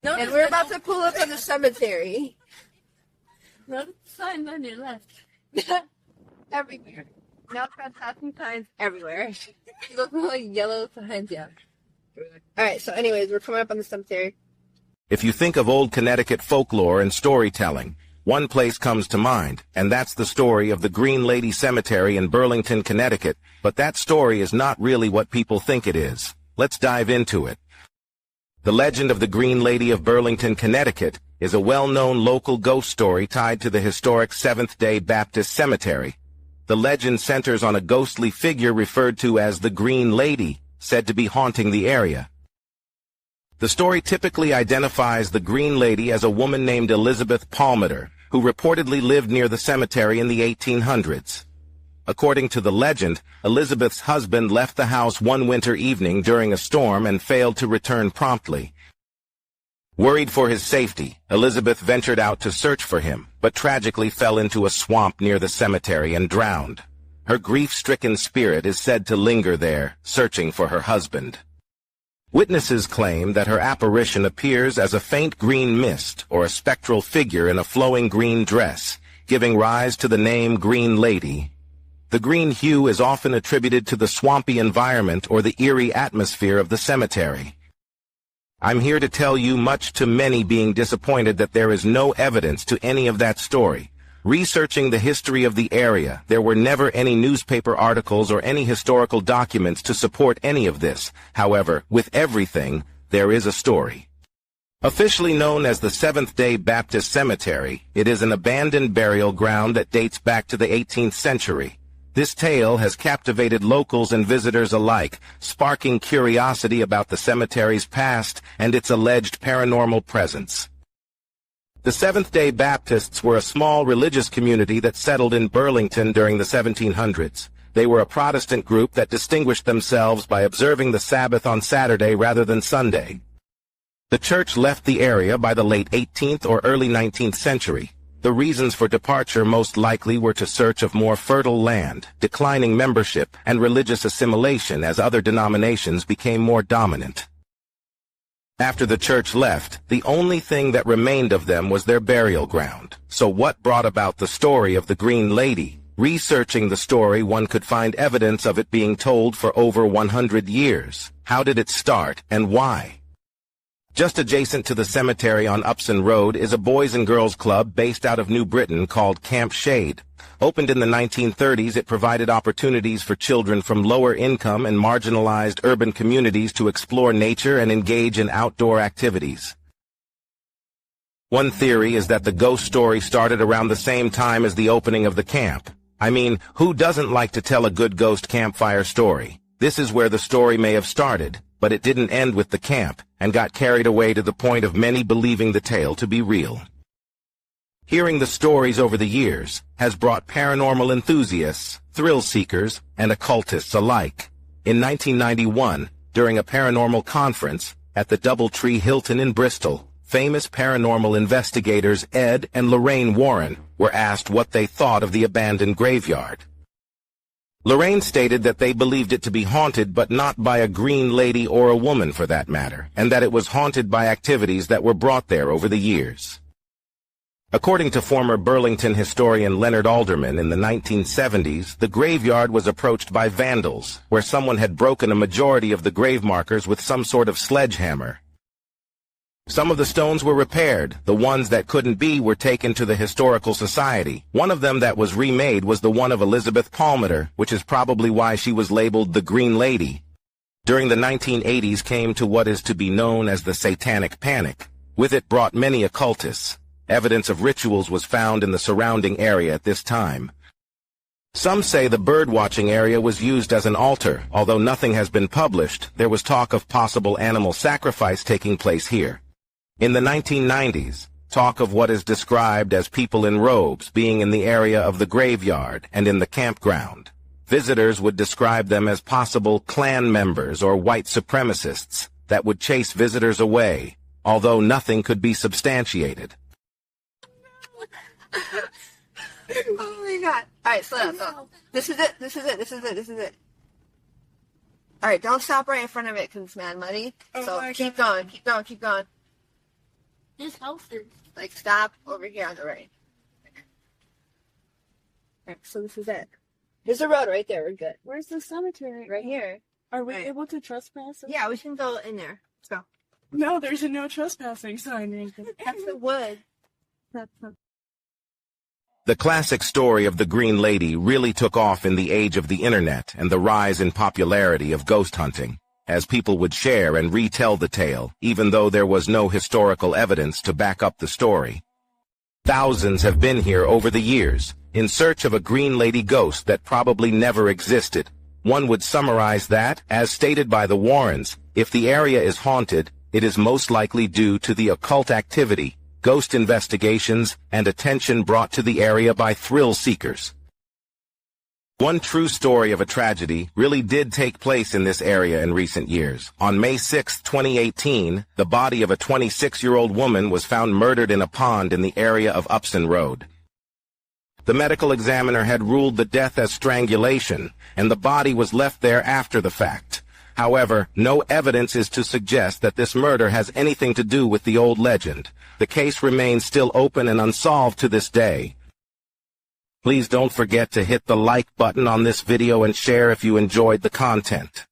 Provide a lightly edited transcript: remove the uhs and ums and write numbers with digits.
And we're about to pull up on the cemetery. Notice the signs on your left. Everywhere. Now trespassing signs everywhere. Those are like yellow signs, yeah. Alright, so anyways, we're coming up on the cemetery. If you think of old Connecticut folklore and storytelling, one place comes to mind, and that's the story of the Green Lady Cemetery in Burlington, Connecticut. But that story is not really what people think it is. Let's dive into it. The legend of the Green Lady of Burlington, Connecticut is a well-known local ghost story tied to the historic Seventh-day Baptist Cemetery. The legend centers on a ghostly figure referred to as the Green Lady, said to be haunting the area. The story typically identifies the Green Lady as a woman named Elizabeth Palmer, who reportedly lived near the cemetery in the 1800s. According to the legend, Elizabeth's husband left the house one winter evening during a storm and failed to return promptly. Worried for his safety, Elizabeth ventured out to search for him, but tragically fell into a swamp near the cemetery and drowned. Her grief-stricken spirit is said to linger there, searching for her husband. Witnesses claim that her apparition appears as a faint green mist or a spectral figure in a flowing green dress, giving rise to the name Green Lady. The green hue is often attributed to the swampy environment or the eerie atmosphere of the cemetery. I'm here to tell you, much to many being disappointed, that there is no evidence to any of that story. Researching the history of the area, there were never any newspaper articles or any historical documents to support any of this. However, with everything, there is a story. Officially known as the Seventh-day Baptist Cemetery, it is an abandoned burial ground that dates back to the 18th century. This tale has captivated locals and visitors alike, sparking curiosity about the cemetery's past and its alleged paranormal presence. The Seventh-day Baptists were a small religious community that settled in Burlington during the 1700s. They were a Protestant group that distinguished themselves by observing the Sabbath on Saturday rather than Sunday. The church left the area by the late 18th or early 19th century. The reasons for departure most likely were to search of more fertile land, declining membership, and religious assimilation as other denominations became more dominant. After the church left, the only thing that remained of them was their burial ground. So what brought about the story of the Green Lady? Researching the story, one could find evidence of it being told for over 100 years. How did it start, and why? Just adjacent to the cemetery on Upson Road is a boys and girls club based out of New Britain called Camp Shade. Opened in the 1930s, it provided opportunities for children from lower income and marginalized urban communities to explore nature and engage in outdoor activities. One theory is that the ghost story started around the same time as the opening of the camp. I mean, who doesn't like to tell a good ghost campfire story? This is where the story may have started, but it didn't end with the camp, and got carried away to the point of many believing the tale to be real. Hearing the stories over the years has brought paranormal enthusiasts, thrill seekers, and occultists alike. In 1991, during a paranormal conference at the Doubletree Hilton in Bristol, famous paranormal investigators Ed and Lorraine Warren were asked what they thought of the abandoned graveyard. Lorraine stated that they believed it to be haunted, but not by a green lady or a woman for that matter, and that it was haunted by activities that were brought there over the years. According to former Burlington historian Leonard Alderman, in the 1970s, the graveyard was approached by vandals, where someone had broken a majority of the grave markers with some sort of sledgehammer. Some of the stones were repaired. The ones that couldn't be were taken to the Historical Society. One of them that was remade was the one of Elizabeth Palmer, which is probably why she was labeled the Green Lady. During the 1980s came to what is to be known as the Satanic Panic. With it brought many occultists. Evidence of rituals was found in the surrounding area at this time. Some say the bird-watching area was used as an altar. Although nothing has been published, there was talk of possible animal sacrifice taking place here. In the 1990s, talk of what is described as people in robes being in the area of the graveyard and in the campground. Visitors would describe them as possible Klan members or white supremacists that would chase visitors away, although nothing could be substantiated. Oh my god. Alright, slow down. This is it. Alright, don't stop right in front of it because it's mad muddy. So keep going. His house is. Like, stop over here on the right. Alright, so this is it. There's a road right there. We're good. Where's the cemetery? Right here. Are we Right. able to trespass? Yeah, we can go in there. Let's go. No, there's a no trespassing sign. Right there. That's the wood. The classic story of the Green Lady really took off in the age of the internet and the rise in popularity of ghost hunting, as people would share and retell the tale, even though there was no historical evidence to back up the story. Thousands have been here over the years, in search of a Green Lady ghost that probably never existed. One would summarize that, as stated by the Warrens, if the area is haunted, it is most likely due to the occult activity, ghost investigations, and attention brought to the area by thrill seekers. One true story of a tragedy really did take place in this area in recent years. On May 6, 2018, the body of a 26-year-old woman was found murdered in a pond in the area of Upson Road. The medical examiner had ruled the death as strangulation, and the body was left there after the fact. However, no evidence is to suggest that this murder has anything to do with the old legend. The case remains still open and unsolved to this day. Please don't forget to hit the like button on this video and share if you enjoyed the content.